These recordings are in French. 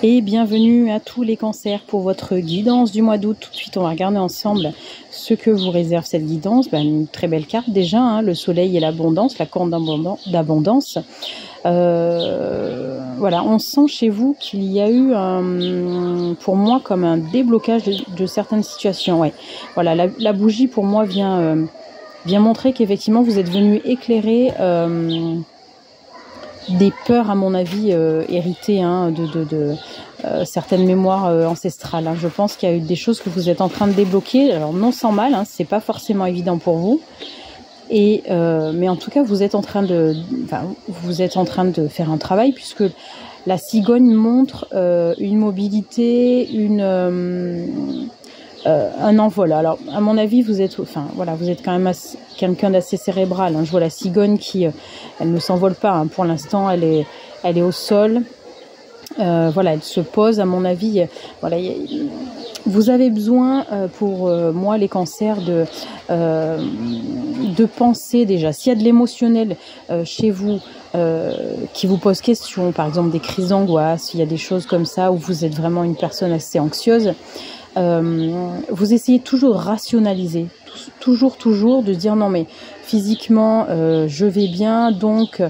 Et bienvenue à tous les cancers pour votre guidance du mois d'août. Tout de suite, on va regarder ensemble ce que vous réserve cette guidance. Une très belle carte déjà, hein, le soleil et l'abondance, la corne d'abondance. Voilà, on sent chez vous qu'il y a eu, pour moi, comme un déblocage de certaines situations. Ouais. Voilà, la bougie pour moi vient montrer qu'effectivement vous êtes venu éclairer des peurs, à mon avis, héritées de certaines mémoires ancestrales. Je pense qu'il y a eu des choses que vous êtes en train de débloquer. Alors non sans mal, c'est pas forcément évident pour vous. Et mais en tout cas, vous êtes en train de faire un travail, puisque la cigogne montre une mobilité, un envol. Alors, à mon avis, vous êtes quand même quelqu'un d'assez cérébral. Je vois la cigogne qui, elle ne s'envole pas. Pour l'instant, elle est au sol. Elle se pose. À mon avis, vous avez besoin, pour moi, les cancers, de penser déjà. S'il y a de l'émotionnel chez vous qui vous pose question, par exemple des crises d'angoisse, il y a des choses comme ça où vous êtes vraiment une personne assez anxieuse. Vous essayez toujours de rationaliser, toujours de dire non mais physiquement je vais bien, donc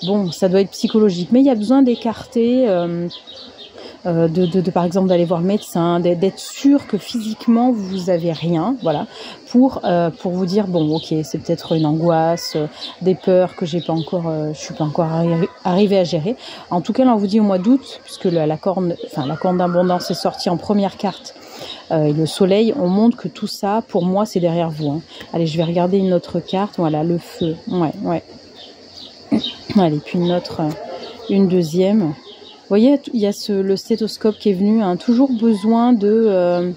bon, ça doit être psychologique, mais il y a besoin d'écarter par exemple d'aller voir le médecin, d'être sûr que physiquement vous avez rien, voilà, pour vous dire bon ok, c'est peut-être une angoisse, des peurs que je suis pas encore arrivée à gérer. En tout cas là on vous dit au mois d'août, puisque la corne d'abondance est sortie en première carte, et le soleil, on montre que tout ça pour moi c'est derrière vous. Allez, je vais regarder une autre carte. Voilà, le feu, ouais. Allez, puis une deuxième. Vous voyez, il y a le stéthoscope qui est venu, toujours besoin de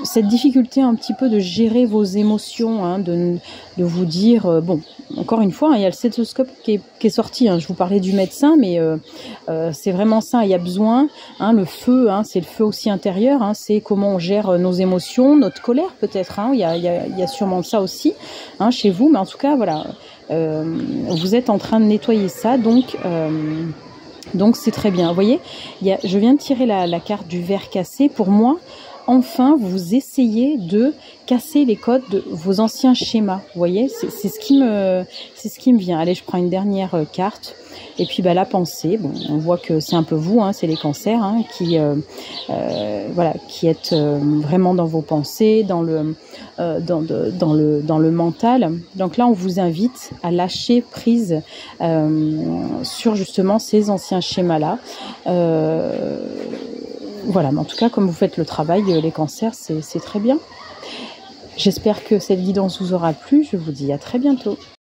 cette difficulté un petit peu de gérer vos émotions, de vous dire, bon, encore une fois, il y a le stéthoscope qui est sorti, je vous parlais du médecin, mais c'est vraiment ça, il y a besoin, le feu, c'est le feu aussi intérieur, c'est comment on gère nos émotions, notre colère peut-être, il y a sûrement ça aussi, chez vous, mais en tout cas, voilà, vous êtes en train de nettoyer ça, donc c'est très bien. Vous voyez, je viens de tirer la carte du verre cassé. Pour moi, enfin, vous essayez de casser les codes de vos anciens schémas. Vous voyez, c'est ce qui me vient. Allez, je prends une dernière carte. Et puis la pensée. Bon, on voit que c'est un peu vous, c'est les cancers qui êtes vraiment dans vos pensées, dans le mental. Donc là, on vous invite à lâcher prise sur justement ces anciens schémas-là. Voilà, mais en tout cas, comme vous faites le travail, les cancers, c'est très bien. J'espère que cette guidance vous aura plu. Je vous dis à très bientôt.